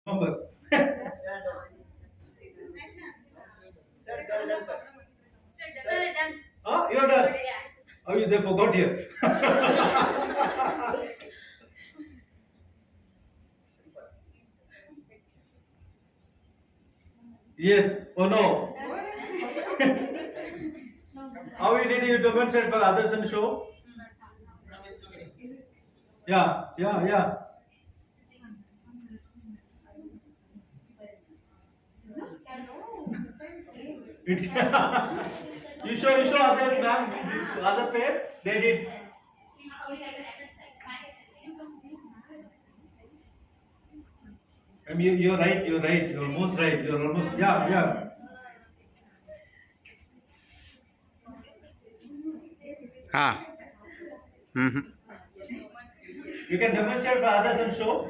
Number. Oh, you're done. Oh, you they forgot here. Yes. Oh no. How did you demonstrate for others and show? Yeah, yeah, yeah. It's you show others, ma'am. This other pair, they did. I mean, you're right. You're right. You're almost right. You're almost. Yeah, yeah. Ah. Mm-hmm. You can demonstrate for others and show.